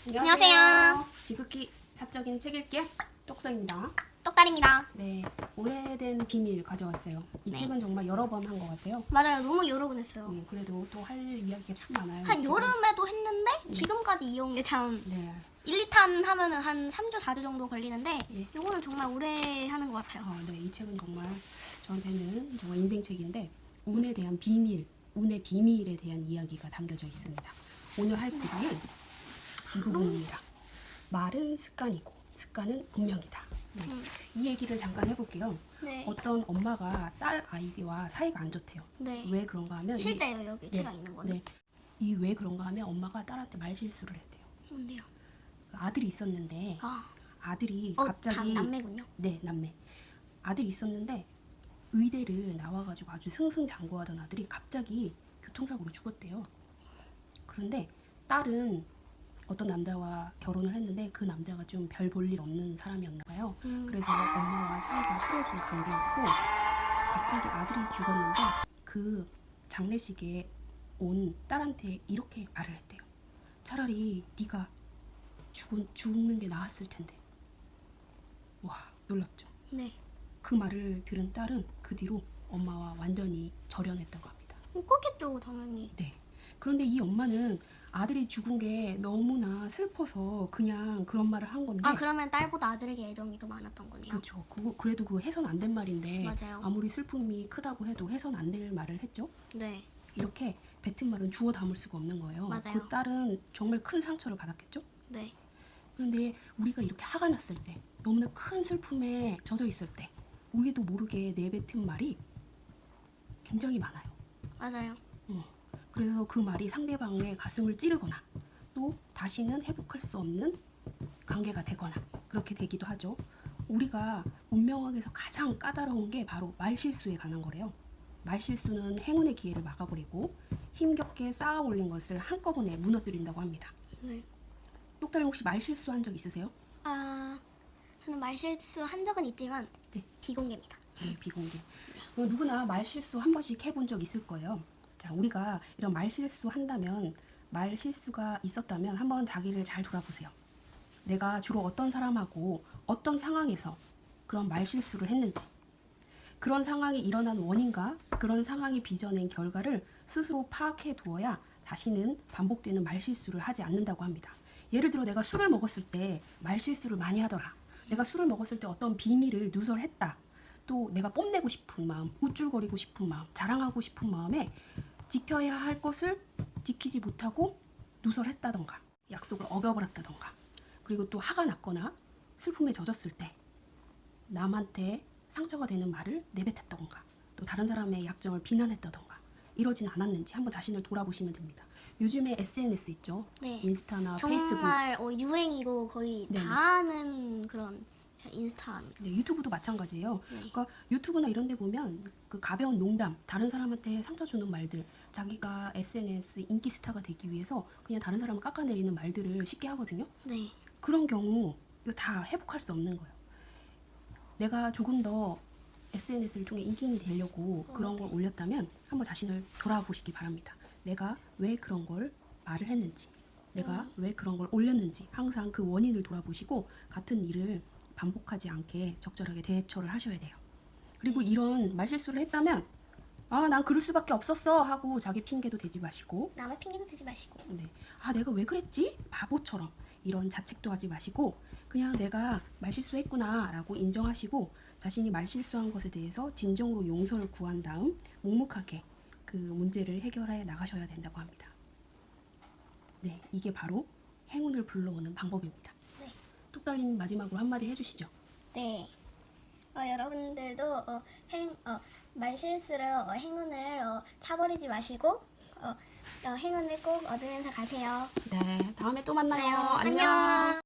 안녕하세요. 지극히 사적인 책 읽기 똑서입니다. 똑다리입니다. 네, 오래된 비밀 가져왔어요. 이 네. 책은 정말 여러 번 한 것 같아요. 맞아요. 너무 여러 번 했어요. 그래도 또 할 이야기가 참 많아요. 한 이 책은. 여름에도 했는데 지금까지 이어온 게 참 네, 1, 2탄 하면은 한 3주, 4주 정도 걸리는데 예. 요거는 정말 오래 하는 것 같아요. 네, 이 책은 정말 저한테는 정말 인생책인데 운에 대한 비밀, 운의 비밀에 대한 이야기가 담겨져 있습니다. 오늘 할 부분은 이 부분입니다. 말은 습관이고 습관은 운명이다. 네. 이 얘기를 잠깐 해볼게요. 네. 어떤 엄마가 딸 아이와 사이가 안 좋대요. 네. 왜 그런가 하면 실제예요. 여기 제가 있는 거는. 이 왜 그런가 하면 엄마가 딸한테 말실수를 했대요. 뭔데요? 아들이 있었는데 아, 아들이 다 갑자기 남매군요. 네, 남매. 아들이 있었는데 의대를 나와가지고 아주 승승장구하던 아들이 갑자기 교통사고로 죽었대요. 그런데 딸은 어떤 남자와 결혼을 했는데 그 남자가 좀 별 볼 일 없는 사람이었나 봐요. 그래서 엄마와 사이가 틀어진 관계였고 갑자기 아들이 죽었는데 그 장례식에 온 딸한테 이렇게 말을 했대요. 차라리 네가 죽는 게 나았을 텐데. 와, 놀랍죠? 네. 그 말을 들은 딸은 그 뒤로 엄마와 완전히 절연했다고 합니다. 그렇겠죠, 당연히. 네. 그런데 이 엄마는 아들이 죽은 게 너무나 슬퍼서 그냥 그런 말을 한 건데. 아, 그러면 딸보다 아들에게 애정이 더 많았던 거네요. 그렇죠. 그래도 그거 해선 안 된 말인데. 맞아요. 아무리 슬픔이 크다고 해도 해선 안 될 말을 했죠. 네. 이렇게 뱉은 말은 주워 담을 수가 없는 거예요. 맞아요. 그 딸은 정말 큰 상처를 받았겠죠. 네. 그런데 우리가 이렇게 화가 났을 때, 너무나 큰 슬픔에 젖어 있을 때 우리도 모르게 내뱉은 말이 굉장히 많아요. 맞아요. 그래서 그 말이 상대방의 가슴을 찌르거나 또 다시는 회복할 수 없는 관계가 되거나 그렇게 되기도 하죠. 우리가 운명학에서 가장 까다로운 게 바로 말실수에 관한 거래요. 말실수는 행운의 기회를 막아버리고 힘겹게 쌓아 올린 것을 한꺼번에 무너뜨린다고 합니다. 네. 똑다리 혹시 말실수 한 적 있으세요? 아, 저는 말실수 한 적은 있지만 네. 비공개입니다. 네, 비공개. 누구나 말실수 한 번씩 해본 적 있을 거예요. 자, 우리가 이런 말실수 한다면, 말실수가 있었다면 한번 자기를 잘 돌아보세요. 내가 주로 어떤 사람하고 어떤 상황에서 그런 말실수를 했는지, 그런 상황이 일어난 원인과 그런 상황이 빚어낸 결과를 스스로 파악해 두어야 다시는 반복되는 말실수를 하지 않는다고 합니다. 예를 들어 내가 술을 먹었을 때 말실수를 많이 하더라. 내가 술을 먹었을 때 어떤 비밀을 누설했다. 또 내가 뽐내고 싶은 마음, 우쭐거리고 싶은 마음, 자랑하고 싶은 마음에 지켜야 할 것을 지키지 못하고 누설했다던가 약속을 어겨버렸다던가 그리고 또 화가 났거나 슬픔에 젖었을 때 남한테 상처가 되는 말을 내뱉었던가 또 다른 사람의 약점을 비난했다던가 이러진 않았는지 한번 자신을 돌아보시면 됩니다. 요즘에 SNS 있죠. 네. 인스타나 페이스북, 정말 유행이고 거의 네네. 다 하는 그런 인스타. 네, 유튜브도 마찬가지예요. 네. 그러니까 유튜브나 이런 데 보면 그 가벼운 농담, 다른 사람한테 상처 주는 말들, 자기가 SNS 인기 스타가 되기 위해서 그냥 다른 사람을 깎아내리는 말들을 쉽게 하거든요. 네. 그런 경우 이거 다 회복할 수 없는 거예요. 내가 조금 더 SNS를 통해 인기인이 되려고 그런 걸 올렸다면 한번 자신을 돌아보시기 바랍니다. 내가 왜 그런 걸 말을 했는지, 내가 왜 그런 걸 올렸는지 항상 그 원인을 돌아보시고 같은 일을 반복하지 않게 적절하게 대처를 하셔야 돼요. 그리고 이런 말실수를 했다면 난 그럴 수밖에 없었어 하고 자기 핑계도 대지 마시고 남의 핑계는 대지 마시고. 네. 내가 왜 그랬지? 바보처럼 이런 자책도 하지 마시고 그냥 내가 말실수했구나 라고 인정하시고 자신이 말실수한 것에 대해서 진정으로 용서를 구한 다음 묵묵하게 그 문제를 해결해 나가셔야 된다고 합니다. 네, 이게 바로 행운을 불러오는 방법입니다. 네. 똑달님 마지막으로 한마디 해주시죠. 네. 여러분들도 말실수를 행운을 차버리지 마시고 행운을 꼭 얻으면서 가세요. 네, 다음에 또 만나요. 안녕.